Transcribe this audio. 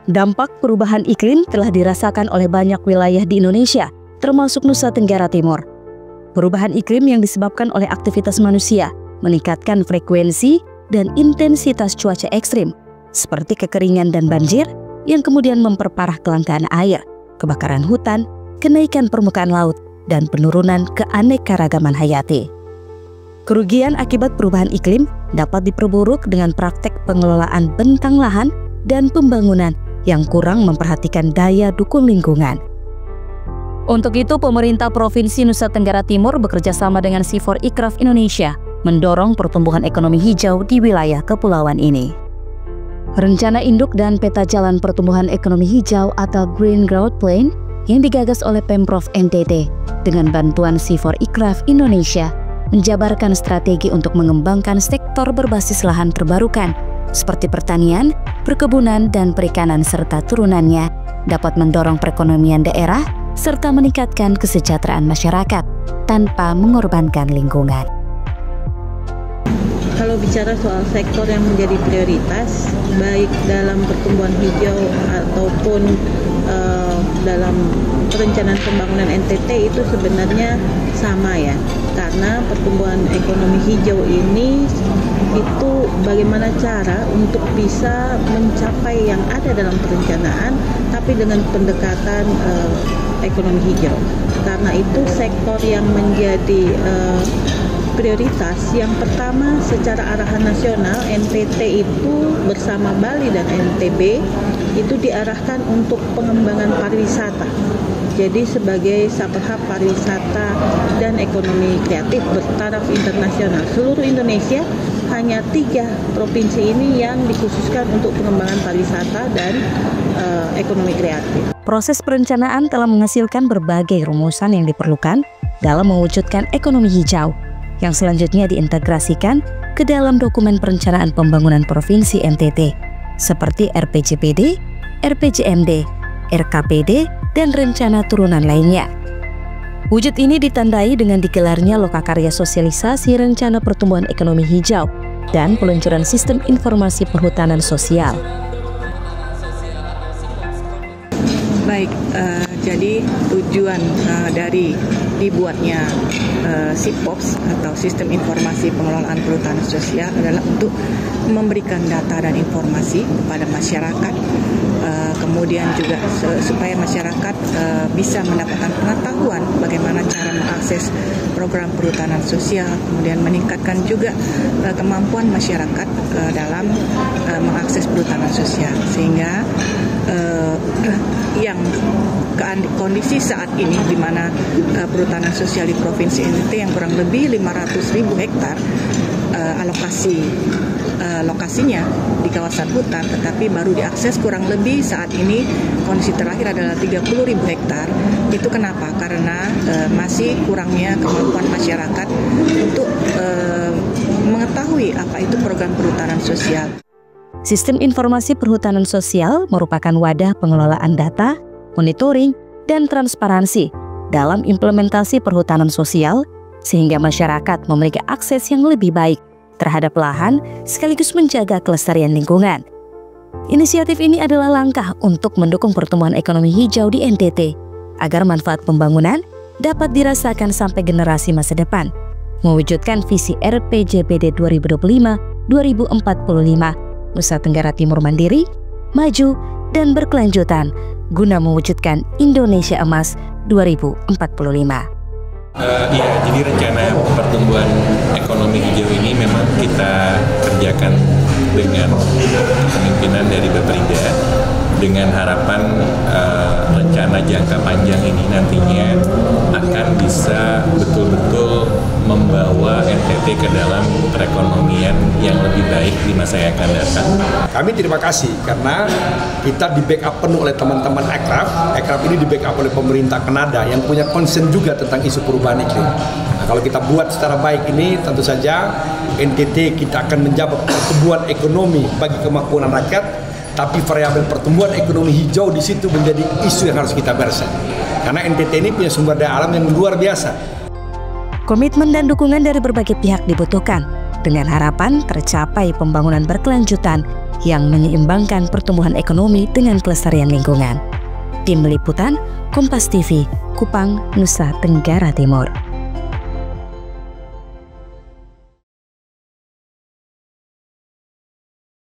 Dampak perubahan iklim telah dirasakan oleh banyak wilayah di Indonesia, termasuk Nusa Tenggara Timur. Perubahan iklim yang disebabkan oleh aktivitas manusia meningkatkan frekuensi dan intensitas cuaca ekstrim, seperti kekeringan dan banjir, yang kemudian memperparah kelangkaan air, kebakaran hutan, kenaikan permukaan laut, dan penurunan keanekaragaman hayati. Kerugian akibat perubahan iklim dapat diperburuk dengan praktek pengelolaan bentang lahan dan pembangunan yang kurang memperhatikan daya dukung lingkungan. Untuk itu, pemerintah Provinsi Nusa Tenggara Timur bekerja sama dengan C4ICRAF Indonesia mendorong pertumbuhan ekonomi hijau di wilayah kepulauan ini. Rencana Induk dan Peta Jalan Pertumbuhan Ekonomi Hijau atau Green Growth Plan yang digagas oleh Pemprov NTT dengan bantuan C4ICRAF Indonesia menjabarkan strategi untuk mengembangkan sektor berbasis lahan terbarukan seperti pertanian, perkebunan, dan perikanan serta turunannya dapat mendorong perekonomian daerah serta meningkatkan kesejahteraan masyarakat tanpa mengorbankan lingkungan. Kalau bicara soal sektor yang menjadi prioritas, baik dalam pertumbuhan hijau ataupun dalam perencanaan pembangunan NTT itu sebenarnya sama ya, karena pertumbuhan ekonomi hijau ini itu bagaimana cara untuk bisa mencapai yang ada dalam perencanaan tapi dengan pendekatan ekonomi hijau. Karena itu sektor yang menjadi prioritas yang pertama secara arahan nasional NTT itu bersama Bali dan NTB itu diarahkan untuk pengembangan pariwisata. Jadi sebagai saperhab pariwisata dan ekonomi kreatif bertaraf internasional. Seluruh Indonesia hanya 3 provinsi ini yang dikhususkan untuk pengembangan pariwisata dan ekonomi kreatif. Proses perencanaan telah menghasilkan berbagai rumusan yang diperlukan dalam mewujudkan ekonomi hijau yang selanjutnya diintegrasikan ke dalam dokumen perencanaan pembangunan Provinsi NTT seperti RPJPD, RPJMD, RKPD, dan rencana turunan lainnya. Wujud ini ditandai dengan digelarnya lokakarya sosialisasi rencana pertumbuhan ekonomi hijau dan peluncuran sistem informasi perhutanan sosial. Baik, jadi tujuan dari dibuatnya SIPOPS atau Sistem Informasi Pengelolaan Perhutanan Sosial adalah untuk memberikan data dan informasi kepada masyarakat, kemudian juga supaya masyarakat bisa mendapatkan pengetahuan bagaimana cara mengakses program perhutanan sosial, kemudian meningkatkan juga kemampuan masyarakat dalam mengakses perhutanan sosial, sehingga yang kondisi saat ini di mana perhutanan sosial di Provinsi NTT yang kurang lebih 500.000 hektar lokasinya di kawasan hutan, tetapi baru diakses kurang lebih saat ini kondisi terakhir adalah 30.000 hektar. Itu kenapa? Karena masih kurangnya kemampuan masyarakat untuk mengetahui apa itu program perhutanan sosial. Sistem informasi perhutanan sosial merupakan wadah pengelolaan data, monitoring, dan transparansi dalam implementasi perhutanan sosial sehingga masyarakat memiliki akses yang lebih baik terhadap lahan sekaligus menjaga kelestarian lingkungan. Inisiatif ini adalah langkah untuk mendukung pertumbuhan ekonomi hijau di NTT agar manfaat pembangunan dapat dirasakan sampai generasi masa depan, mewujudkan visi RPJPD 2025-2045 Nusa Tenggara Timur mandiri, maju, dan berkelanjutan guna mewujudkan Indonesia Emas 2045. Iya, jadi rencana pertumbuhan ekonomi hijau ini memang kita kerjakan dengan kepemimpinan dari Baperinda dengan harapan rencana jangka panjang ini nantinya akan bisa betul-betul membawa NTT ke dalam perekonomian yang lebih baik di masa yang akan datang. Kami terima kasih karena kita di backup penuh oleh teman-teman ICRAF. ICRAF ini di backup oleh pemerintah Kanada yang punya concern juga tentang isu perubahan iklim. Nah, kalau kita buat secara baik ini, tentu saja NTT kita akan menjaga pertumbuhan ekonomi bagi kemakmuran rakyat, tapi variabel pertumbuhan ekonomi hijau di situ menjadi isu yang harus kita bereskan. Karena NTT ini punya sumber daya alam yang luar biasa. Komitmen dan dukungan dari berbagai pihak dibutuhkan dengan harapan tercapai pembangunan berkelanjutan yang menyeimbangkan pertumbuhan ekonomi dengan kelestarian lingkungan. Tim Liputan, Kompas TV, Kupang, Nusa Tenggara Timur.